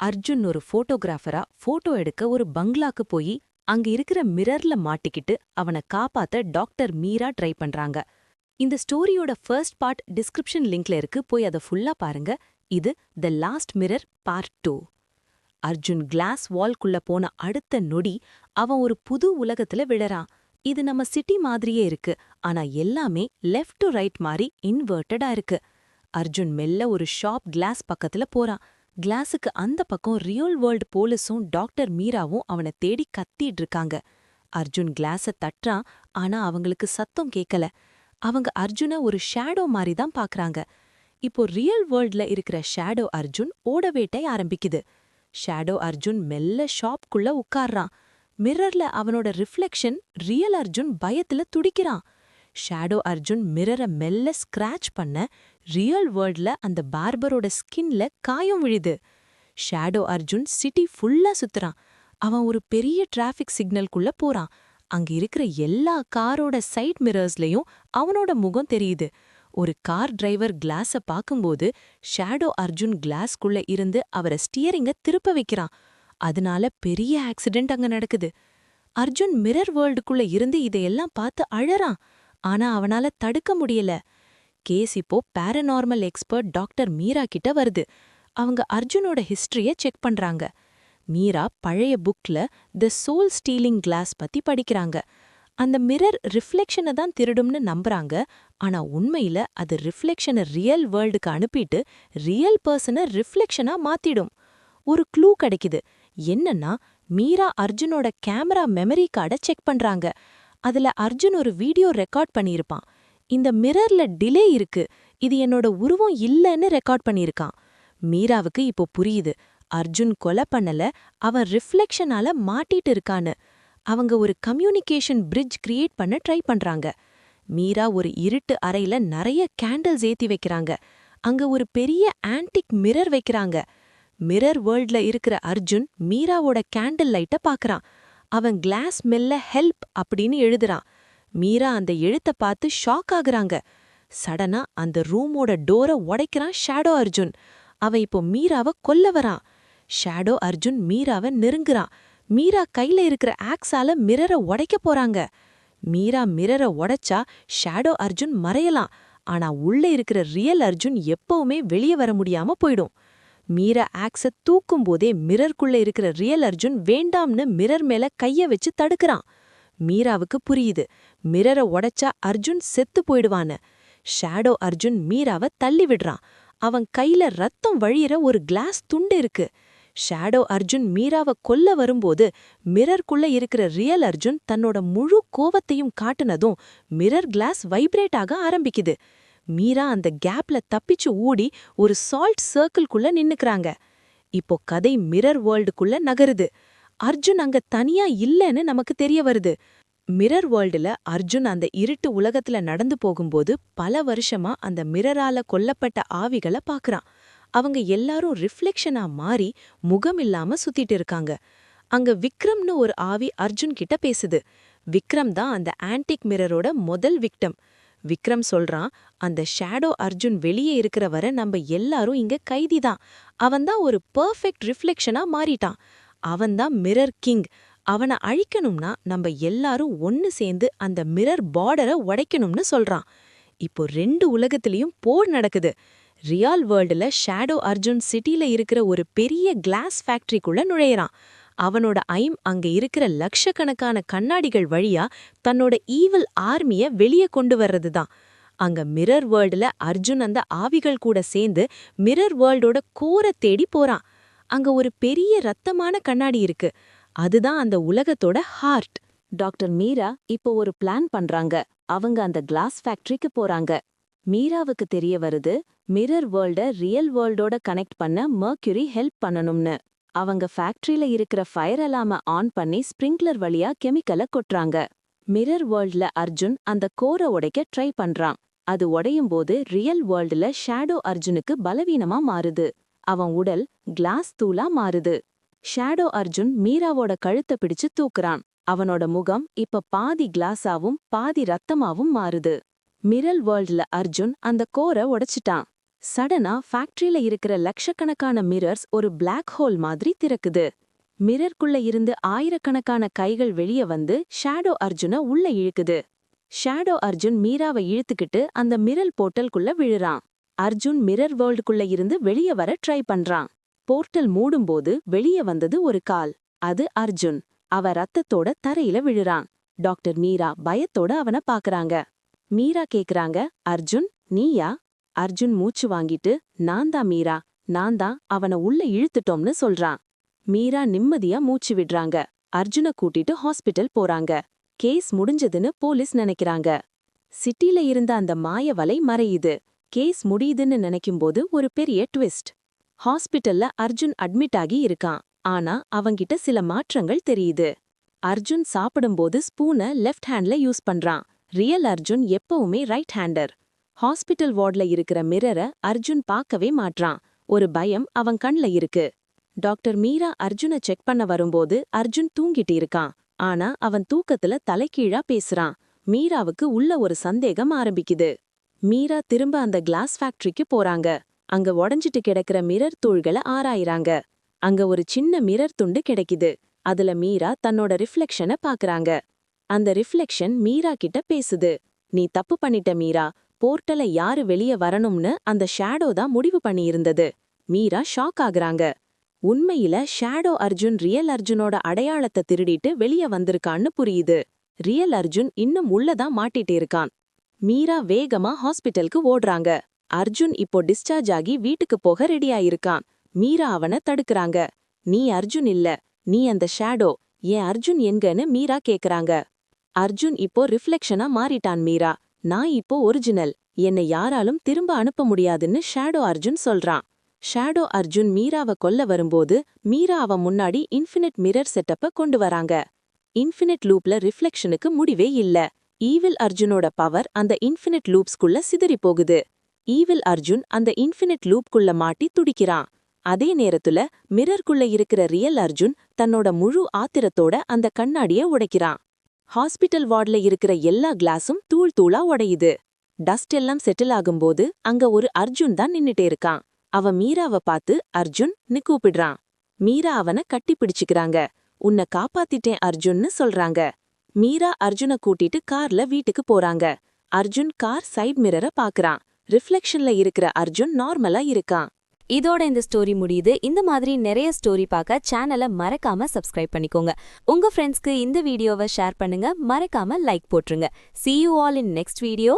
அர்ஜுன் ஒரு போட்டோகிராஃபரா போட்டோ எடுக்க ஒரு பங்களாக்கு போய் அங்க இருக்கிற மிரர்ல மாட்டிக்கிட்டு அவனை காப்பாத்த டாக்டர் மீரா ட்ரை பண்றாங்க. இந்த ஸ்டோரியோட ஃபர்ஸ்ட் பார்ட் டிஸ்கிரிப்ஷன் லிங்க்ல இருக்கு, போய் அதை ஃபுல்லா பாருங்க. இது the last mirror part 2. Arjun glass வால்குள்ள போன அடுத்த நொடி அவன் ஒரு புது உலகத்துல விழறான். இது நம்ம சிட்டி மாதிரியே இருக்கு, ஆனா எல்லாமே லெஃப்ட் டு ரைட் மாதிரி இன்வெர்ட்டடா இருக்கு. அர்ஜுன் மெல்ல ஒரு ஷாப் கிளாஸ் பக்கத்துல போறான். கிளாஸுக்கு அந்த பக்கம் ரியல் வேர்ல்டு போலீஸும் டாக்டர் மீராவும் அவனை தேடி கத்திட்டு இருக்காங்க. அர்ஜுன் கிளாஸ தட்டுறான், ஆனா அவங்களுக்கு சத்தம் கேட்கல. அவங்க அர்ஜுன ஒரு ஷேடோ மாதிரி தான் பாக்குறாங்க. இப்போ ரியல் வேர்ல்ட்ல இருக்கிற ஷேடோ அர்ஜுன் ஓட வேட்டை ஆரம்பிக்குது. ஷேடோ அர்ஜுன் மெல்ல ஷாப்குள்ள உட்கார்றான். மிரர்ல அவனோட ரிஃப்ளெக்ஷன் ரியல் அர்ஜுன் பயத்துல துடிக்கிறான். ஷேடோ அர்ஜுன் மிரரை மெல்ல ஸ்கிராச் பண்ண ரியல் வேர்ல்ட்ல அந்த பார்பரோட ஸ்கின்ல காயம் விழுது. ஷேடோ அர்ஜுன் சிட்டி ஃபுல்லா சுத்துறான். அவன் ஒரு பெரிய டிராஃபிக் சிக்னல்குள்ள போறான். அங்க இருக்கிற எல்லா காரோட சைட் மிரர்ஸ்லயும் அவனோட முகம் தெரியுது. ஒரு கார் டிரைவர் கிளாஸ பாக்கும்போது ஷேடோ அர்ஜுன் கிளாஸ்குள்ள இருந்து அவரை ஸ்டியரிங்க திருப்ப வைக்கிறான். அதனால பெரிய ஆக்சிடென்ட் அங்க நடக்குது. அர்ஜுன் மிரர் வேர்ல்டுக்குள்ள இருந்து இதையெல்லாம் பார்த்து அழறான். ஆனா அவனால தடுக்க முடியல. கேஸ் இப்போ பாரநார்மல் எக்ஸ்பர்ட் டாக்டர் மீரா கிட்ட வருது. அவங்க அர்ஜுனோட ஹிஸ்டரிய செக் பண்றாங்க. மீரா பழைய புக்ல தி சோல் ஸ்டீலிங் கிளாஸ் பத்தி படிக்கிறாங்க. அந்த மிரர் ரிஃப்ளெக்ஷனை தான் திருடும்னு நம்புறாங்க. ஆனா உண்மையில அது ரிஃப்ளெக்ஷனை ரியல் வேர்ல்டுக்கு அனுப்பிட்டு ரியல் பர்சனை ரிஃப்ளெக்ஷனா மாத்திடும். ஒரு க்ளூ கிடைக்குது. என்னன்னா, மீரா அர்ஜுனோட கேமரா மெமரி கார்டை செக் பண்றாங்க. அதுல அர்ஜுன் ஒரு வீடியோ ரெக்கார்ட் பண்ணியிருப்பான். இந்த மிரர்ல டிலே இருக்கு, இது என்னோட உருவம் இல்லைன்னு ரெக்கார்ட் பண்ணியிருக்கான். மீராவுக்கு இப்போ புரியுது, அர்ஜுன் கொலை பண்ணல, அவன் ரிஃப்ளெக்ஷனால மாட்டிட்டு இருக்கான்னு. அவங்க ஒரு கம்யூனிகேஷன் பிரிட்ஜ் கிரியேட் பண்ண ட்ரை பண்றாங்க. மீரா ஒரு இருட்டு அறையில நிறைய கேண்டில்ஸ் ஏத்தி வைக்கிறாங்க. அங்க ஒரு பெரிய ஆன்டிக் மிரர் வைக்கிறாங்க. மிரர் வேர்ல்ட்ல இருக்கிற அர்ஜுன் மீராவோட கேண்டில் லைட்ட பாக்குறான். அவன் கிளாஸ் மெல்ல ஹெல்ப் அப்படின்னு எழுதுறான். மீரா அந்த எழுத்த பார்த்து ஷாக் ஆகுறாங்க. சடனா அந்த ரூமோட டோர உடைக்கிறான் ஷேடோ அர்ஜுன். அவன் இப்போ மீராவை கொல்ல வரான். ஷேடோ அர்ஜுன் மீராவை நெருங்குறான். மீரா கையில இருக்கிற ஆக்ஸால மிரரை உடைக்க போறாங்க. மீரா மிரரை உடைச்சா ஷேடோ அர்ஜுன் மறையலாம். ஆனா உள்ள இருக்கிற ரியல் அர்ஜுன் எப்பவுமே வெளியே வர முடியாம போயிடும். மீரா ஆக்ஸ தூக்கும் போதே மிரர்க்குள்ள இருக்கிற ரியல் அர்ஜுன் வேண்டாம்னு மிரர் மேல கைய வச்சு தடுக்கிறான். மீராவுக்கு புரியுது, மிரரை உடைச்சா அர்ஜுன் செத்து போயிடுவான்னு. ஷேடோ அர்ஜுன் மீராவை தள்ளி விடுறான். அவன் கையில ரத்தம் வழியிற ஒரு கிளாஸ் துண்டு இருக்கு. ஷேடோ அர்ஜுன் மீராவை கொல்ல வரும்போது மிரர்க்குள்ள இருக்கிற ரியல் அர்ஜுன் தன்னோட முழு கோவத்தையும் காட்டுனதும் மிரர் கிளாஸ் வைப்ரேட் ஆக ஆரம்பிக்குது. மீரா அந்த கேப்ல தப்பிச்சு ஓடி ஒரு சால்ட் சர்க்கிள்குள்ள நின்னுக்கிறாங்க. இப்போ கதை மிரர் வேர்ல்டுக்குள்ள நகருது. அர்ஜுன் அங்க தனியா இல்லைன்னு நமக்கு தெரிய வருது. மிரர் வேர்ல்டுல அர்ஜுன் அந்த இருட்டு உலகத்துல நடந்து போகும்போது பல வருஷமா அந்த மிரரால கொல்லப்பட்ட ஆவிகளை பாக்குறான். அவங்க எல்லாரும் ரிஃப்ளெக்ஷனா மாறி முகம் இல்லாம சுத்திட்டு இருக்காங்க. அங்க விக்ரம்னு ஒரு ஆவி அர்ஜுன் கிட்ட பேசுது. விக்ரம் தான் அந்த ஆன்டிக் மிரரோட முதல் விக்டம். விக்ரம் சொல்றான், அந்த ஷேடோ அர்ஜுன் வெளியே இருக்கிற வரை நம்ம எல்லாரும் இங்க கைதிதான். அவன்தான் ஒரு பெர்ஃபெக்ட் ரிஃப்ளெக்ஷனா மாறிட்டான். அவன்தான் மிரர் கிங். அவனை அழிக்கணும்னா நம்ம எல்லாரும் ஒன்னு சேர்ந்து அந்த மிரர் பார்டரை உடைக்கணும்னு சொல்றான். இப்போ 2 உலகத்திலயும் போர் நடக்குது. ரியல் வேர்ல்டுல ஷேடோ அர்ஜுன் சிட்டில இருக்கிற ஒரு பெரிய கிளாஸ் ஃபேக்டரிக்குள்ள நுழையறான். அவனோட ஐம் அங்க இருக்கிற லட்சக்கணக்கான கண்ணாடிகள் வழியா தன்னோட ஈவில் ஆர்மிய வெளியே கொண்டு வர்றதுதான். அங்க மிரர் வேர்ல்டுல அர்ஜுன் அந்த ஆவிகள் கூட சேர்ந்து மிரர் வேர்ல்டோட கோரை தேடி போறான். அங்க ஒரு பெரிய ரத்தமான கண்ணாடி இருக்கு. அதுதான் அந்த உலகத்தோட ஹார்ட். டாக்டர் மீரா இப்போ ஒரு பிளான் பண்றாங்க. அவங்க அந்த கிளாஸ் ஃபேக்டரிக்கு போறாங்க. மீராவுக்கு தெரிய வருது, மிரர் வேர்ல்ட ரியல் வேர்ல்டோட கனெக்ட் பண்ண மர்க்யூரி ஹெல்ப் பண்ணணும்னு. அவங்க ஃபேக்டரியில இருக்கிற ஃபயர் அலாம ஆன் பண்ணி ஸ்ப்ரிங்க்லர் வழியா கெமிக்கலை கொட்டுறாங்க. மிரர் வேர்ல்ட்ல அர்ஜுன் அந்த கோரை உடைக்க ட்ரை பண்றான். அது உடையும் போது ரியல் வேர்ல்டுல ஷேடோ அர்ஜுனுக்கு பலவீனமா மாறுது. அவன் உடல் கிளாஸ் தூளா மாறுது. ஷேடோ அர்ஜுன் மீராவோட கழுத்தை பிடிச்சு தூக்குறான். அவனோட முகம் இப்ப பாதி கிளாஸாவும் பாதி ரத்தமாவும் மாறுது. மிரர் வேர்ல்ட்ல அர்ஜுன் அந்த கோரை உடைச்சிட்டான். சடனா ஃபேக்டரியில இருக்கிற லட்சக்கணக்கான மிரர்ஸ் ஒரு பிளாக் ஹோல் மாதிரி திறக்குது. மிரர்க்குள்ள இருந்து ஆயிரக்கணக்கான கைகள் வெளியே வந்து ஷேடோ அர்ஜுன உள்ள இழுக்குது. ஷேடோ அர்ஜுன் மீராவை இழுத்துக்கிட்டு அந்த மிரர் போர்ட்டலுக்குள்ள விழுறான். அர்ஜுன் மிரர் வேர்ல்டுக்குள்ள இருந்து வெளியே வர ட்ரை பண்றான். போர்ட்டல் மூடும்போது வெளியே வந்தது ஒரு கால். அது அர்ஜுன். அவ ரத்தத்தோட தரையில விழுறான். டாக்டர் மீரா பயத்தோட அவன பாக்குறாங்க. மீரா கேக்குறாங்க, அர்ஜுன் நீயா? அர்ஜுன் மூச்சு வாங்கிட்டு, நான்தான் மீரா, நான்தான் அவன உள்ள இழுத்துட்டோம்னு சொல்றான். மீரா நிம்மதியா மூச்சு விடுறாங்க. அர்ஜுன கூட்டிட்டு ஹாஸ்பிட்டல் போறாங்க. கேஸ் முடிஞ்சதுன்னு போலீஸ் நினைக்கிறாங்க. சிட்டில இருந்த அந்த மாய வலை மறையுது. கேஸ் முடியுதுன்னு நினைக்கும்போது ஒரு பெரிய ட்விஸ்ட். ஹாஸ்பிட்டல்ல அர்ஜுன் அட்மிட் ஆகி இருக்கான். ஆனா அவங்கிட்ட சில மாற்றங்கள் தெரியுது. அர்ஜுன் சாப்பிடும்போது ஸ்பூனை லெஃப்ட் ஹேண்ட்ல யூஸ் பண்றான். ரியல் அர்ஜுன் எப்பவுமே ரைட் ஹேண்டர். ஹாஸ்பிட்டல் வார்ட்ல இருக்கிற மிரரை அர்ஜுன் பார்க்கவே மாட்றான். ஒரு பயம் அவன் கண்ல இருக்கு. டாக்டர் மீரா அர்ஜுனை செக் பண்ண வரும்போது அர்ஜுன் தூங்கிட்டு இருக்கான். ஆனா அவன் தூக்கத்துல தலைகீழா பேசுறான். மீராவுக்கு உள்ள ஒரு சந்தேகம் ஆரம்பிக்குது. மீரா திரும்ப அந்த கிளாஸ் ஃபேக்டரிக்கு போறாங்க. அங்க உடைஞ்சிட்டு கிடக்கிற மிரர் தூள்களை ஆராயிறாங்க. அங்க ஒரு சின்ன மிரர் துண்டு கிடைக்குது. அதுல மீரா தன்னோட ரிஃப்ளெக்ஷனை பாக்குறாங்க. அந்த ரிஃப்ளெக்ஷன் மீரா கிட்ட பேசுது. நீ தப்பு பண்ணிட்ட மீரா, போர்ட்டல யாரு வெளியே வரணும்னு அந்த ஷேடோ தான் முடிவு பண்ணியிருந்தது. மீரா ஷாக் ஆகுறாங்க. உண்மையில ஷேடோ அர்ஜுன் ரியல் அர்ஜுனோட அடையாளத்தை திருடிட்டு வெளியே வந்திருக்கான்னு புரியுது. ரியல் அர்ஜுன் இன்னும் உள்ளதான் மாட்டிட்டு இருக்கான். மீரா வேகமா ஹாஸ்பிட்டலுக்கு ஓடுறாங்க. அர்ஜுன் இப்போ டிஸ்சார்ஜ் ஆகி வீட்டுக்கு போக ரெடியாயிருக்கான். மீரா அவனை தடுக்கறாங்க. நீ அர்ஜுன் இல்ல, நீ அந்த ஷேடோ. ஏன் அர்ஜுன் எங்கன்னு மீரா கேக்குறாங்க. அர்ஜுன் இப்போ ரிஃப்ளெக்ஷனா மாறிட்டான் மீரா. நான் இப்போ ஒரிஜினல். என்னை யாராலும் திரும்ப அனுப்ப முடியாதுன்னு ஷேடோ அர்ஜுன் சொல்றான். ஷேடோ அர்ஜுன் மீராவை கொல்ல வரும்போது மீரா அவன் முன்னாடி இன்ஃபினிட் மிரர் செட்டப்ப கொண்டு வராங்க. இன்ஃபினிட் லூப்ல ரிஃப்ளெக்ஷனுக்கு முடிவே இல்ல. ஈவில் அர்ஜுனோட பவர் அந்த இன்ஃபினிட் லூப்ஸ்குள்ள சிதறி போகுது. ஈவில் அர்ஜுன் அந்த இன்ஃபினிட் லூப்குள்ள மாட்டி துடிக்கிறான். அதே நேரத்துல மிரர்க்குள்ள இருக்கிற ரியல் அர்ஜுன் தன்னோட முழு ஆத்திரத்தோட அந்த கண்ணாடிய உடைக்கிறான். ஹாஸ்பிட்டல் வார்ட்ல இருக்கிற எல்லா கிளாஸும் தூள் தூளா உடையுது. டஸ்ட் எல்லாம் செட்டில் ஆகும்போது அங்க ஒரு அர்ஜுன் தான் நின்னுட்டே இருக்கான். அவன் மீராவை பார்த்து அர்ஜுன்னு கூப்பிடுறான். மீரா அவனை கட்டி பிடிச்சுக்கிறாங்க. உன்னை காப்பாத்திட்டேன் அர்ஜுன்னு சொல்றாங்க. மீரா அர்ஜுனை கூட்டிட்டு கார்ல வீட்டுக்கு போறாங்க. அர்ஜுன் கார் சைட் மிரரை பாக்குறான். ரிஃப்ளெக்ஷன்ல இருக்கிற அர்ஜுன் நார்மலா இருக்கான். இதோட இந்த ஸ்டோரி முடியுது. இந்த மாதிரி நிறைய ஸ்டோரி பார்க்க சேனலை மறக்காம சப்ஸ்கிரைப் பண்ணிக்கோங்க. உங்க ஃப்ரெண்ட்ஸ்க்கு இந்த வீடியோவை ஷேர் பண்ணுங்க. மறக்காம லைக் போட்டுருங்க. See you all in next video.